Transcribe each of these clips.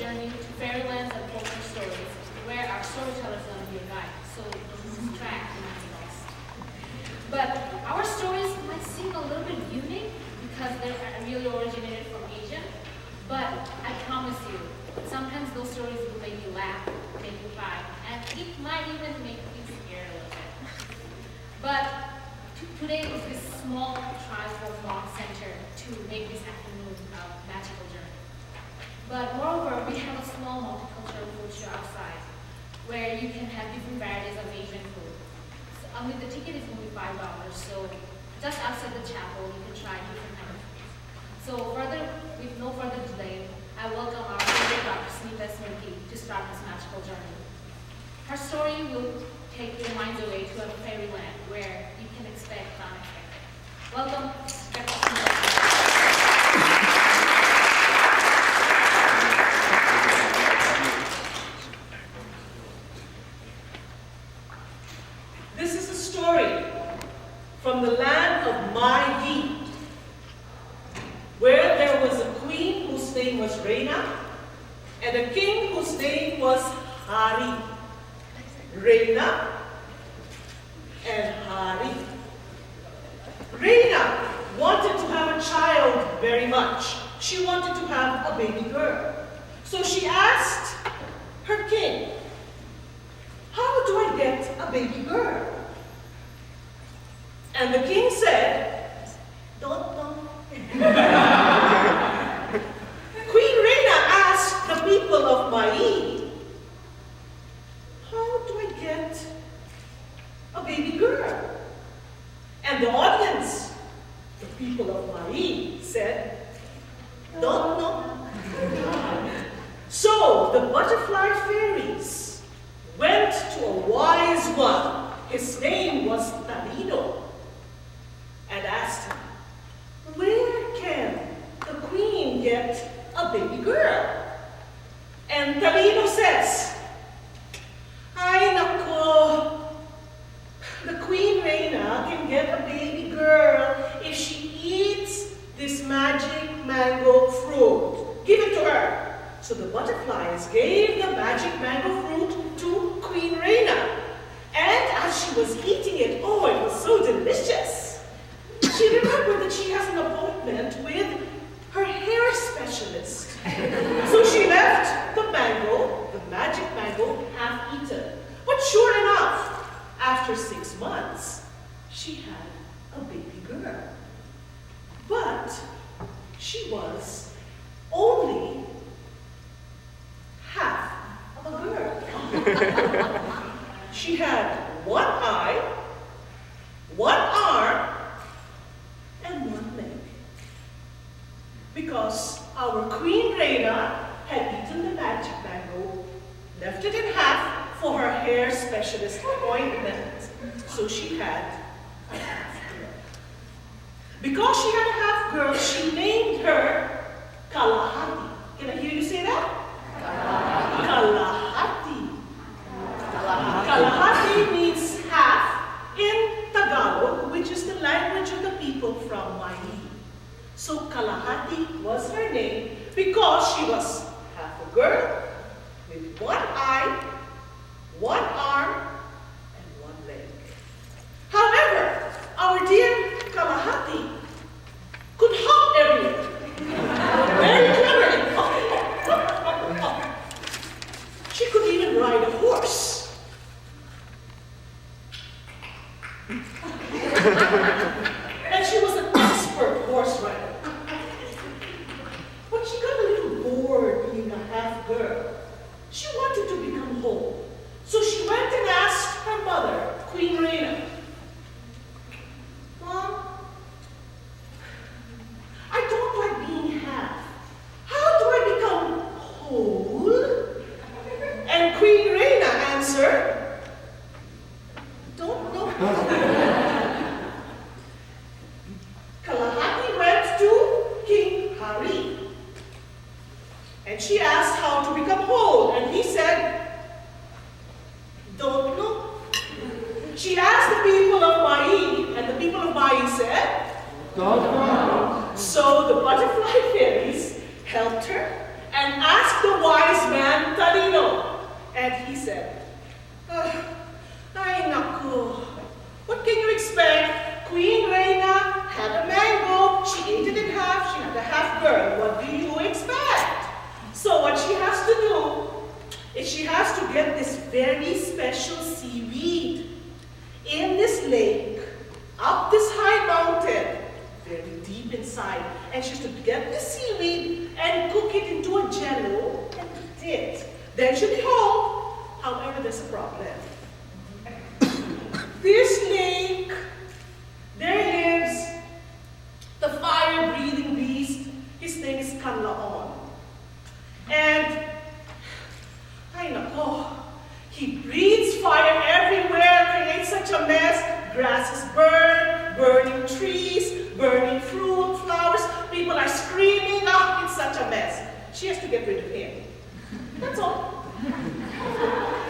journey to fairylands and folklore stories, where our storytellers are on your guide, so don't track and not be lost. But our stories might seem a little bit unique because they're really originated from Asia, but I promise you, sometimes those stories will make you laugh, make you cry, and it might even make you scared a little bit. But today is this small tribal walk center to make this afternoon a magical journey. But moreover, we have a small multicultural food show outside where you can have different varieties of Asian food. So, the ticket is only $5, so just outside the chapel, you can try different kind of food. So with no further delay, I welcome our favorite Dr. Smita Smriti to start this magical journey. Her story will take your minds away to a fairyland where you can expect the unexpected. Welcome, Dr. Smita. This is a story from the land of my Yi, where there was a queen whose name was Reina and a king whose name was Hari. Reina and Hari. Reina wanted to have a child very much. She wanted to have a baby girl. So she asked her king, "How do I get a baby girl?" And the king said, "Don't know." Queen Reina asked the people of Mai, "How do I get a baby girl?" And the audience, the people of Mai, said, "Don't know." So the butterfly fairies went to a wise one, his name was Talino, and asked him, "Where can the queen get a baby girl?" And Talino says, "Ay nako, the Queen Reina can get a baby girl if she eats this magic mango fruit. Give it to her." So the butterflies gave the magic mango fruit to Queen Reina. And as she was eating it, oh, it was so delicious. She remembered that she has an appointment with her hair specialist. So she left the mango, the magic mango, half eaten. But sure enough, after 6 months, she had a baby girl. But she was only half of a girl. She had one eye, one arm, and one leg. Because our Queen Reina had eaten the magic mango, left it in half for her hair specialist appointment. So she had a half girl. Because she had a half girl, she named her Kalahati. Can I hear you say that? Kalahati. Kalahati means half in Tagalog, which is the language of the people from Mai. So Kalahati was her name because she was half a girl with one eye, one arm, and one leg. However, our dear Kalahati could hop everywhere. Very cleverly. She could even ride a horse. And she was an expert horse rider. But she got a little bored being a half girl. She wanted to become whole. So she went and asked her mother, Queen Reina, "Mom, I don't like being half. How do I become whole?" And Queen Reina answered, "Don't know." Kalahati went to King Hari. And she asked how to become whole. And he said, "Don't know." She asked the people of Mai, and the people of Mai said, "Don't know." So the butterfly fairies helped her and asked the wise And he said, ay naku, what can you expect? Queen Reina had a mango, she ate it in half, she had a half girl. What do you expect? So what she has to do is she has to get this very special seaweed in this lake, up this high mountain, very deep inside. And she has to get the seaweed and cook it into a jello and eat it. Then she'll be home. However, there's a problem. This lake, there lives the fire-breathing beast. His name is Kanlaon. And, ay nako, he breathes fire everywhere, creates such a mess. Grasses burn, burning trees, burning fruit, flowers. People are screaming, oh, it's such a mess. She has to get rid of him. That's all.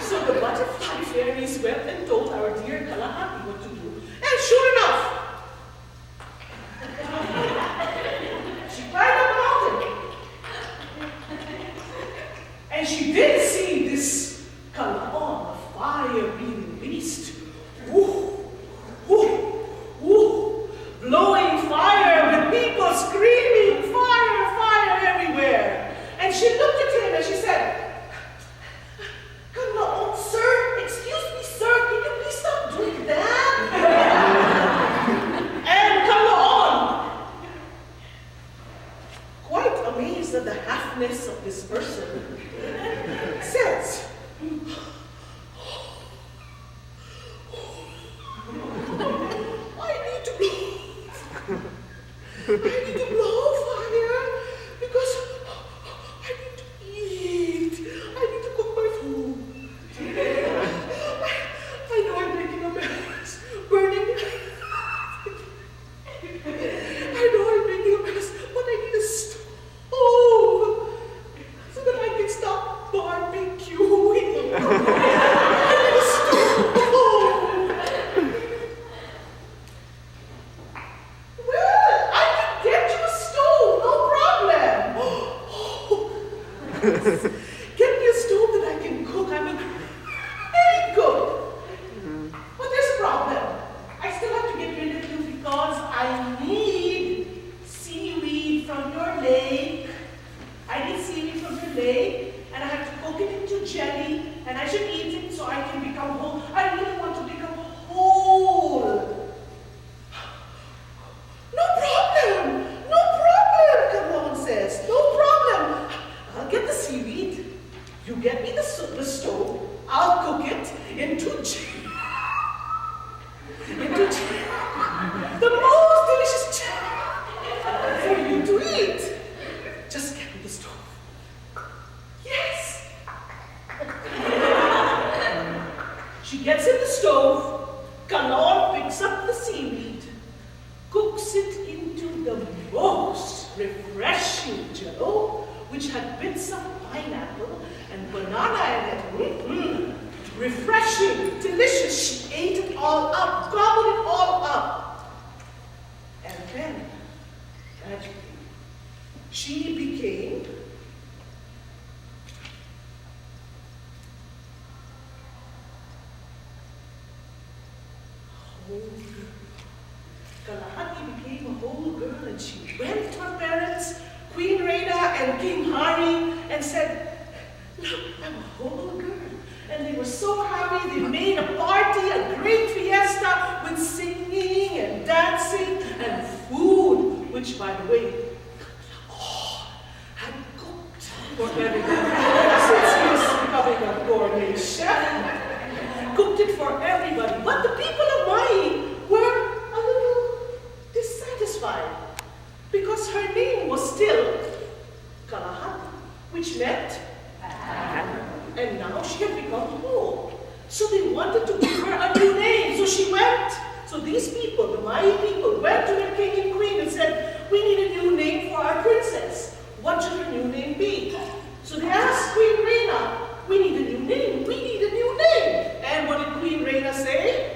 So the butterfly fairies went and told our dear Kalahati what to do. And sure enough, she climbed up the mountain. And she did see this Kalahon, a fire-breathing beast. Woo, woo, woo, blowing fire with people screaming, fire, fire everywhere. And she looked at him and she said, Kanlaon, sir, excuse me, sir, can you please stop doing that? And Kanlaon, quite amazed at the halfness of this person, says, I need to blow fire because I need to eat. I need to cook my food. I know I'm making a mess, burning. I know I'm making a mess, but I need a stove so that I can stop barbecuing. I need a stove. Get me a stove that I can cook. I'm a great cook. But there's a problem. I still have to get rid of you because I need seaweed from your lake. I need seaweed from your lake, and I have to cook it into jelly, and I should eat it so I can become whole. I really want to become whole. No problem. No problem, Kanlaon says. No problem. I'll get the seaweed. You get me the stove. I'll cook it into jelly. The most delicious jelly for you to eat. Just get me the stove. Yes. She gets in the stove. Kanlaon picks up the seaweed, cooks it into the most refreshing jello, which had bits of pineapple and banana in it. Refreshing, delicious. She ate it all up, gobbled it all up. And then, tragically, she became a whole girl. Kalahati became a whole girl, and she went to her parents, Queen Reina and King Hari, and said, look, I'm a whole girl. And they were so happy. They made a party, a great fiesta with singing and dancing and food, which, by the way, had cooked for everybody. Since he was becoming a gourmet chef, cooked it for everybody. But the people of Mai were a little dissatisfied because her name was still Kalahati, which meant and now she had become whole. So they wanted to give her a new name. So she went. So these people, the Mai people, went to their king and queen and said, we need a new name for our princess. What should her new name be? So they asked Queen Reina, we need a new name. We need a new name. And what did Queen Reina say?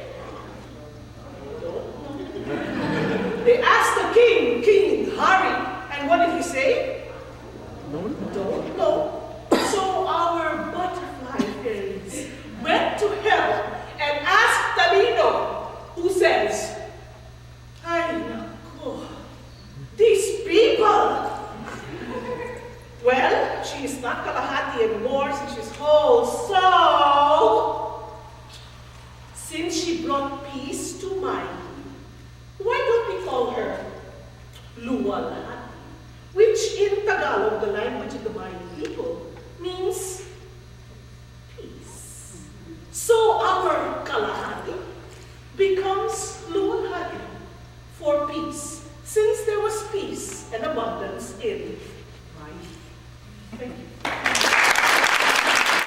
They asked the king, King Hari. And what did he say? Don't know. So our butterfly fairy she's not Kalahati anymore since she's whole. So, since she brought peace to Mahi, why don't we call her Luwalhati, which in Tagalog, the language of the Mayan people,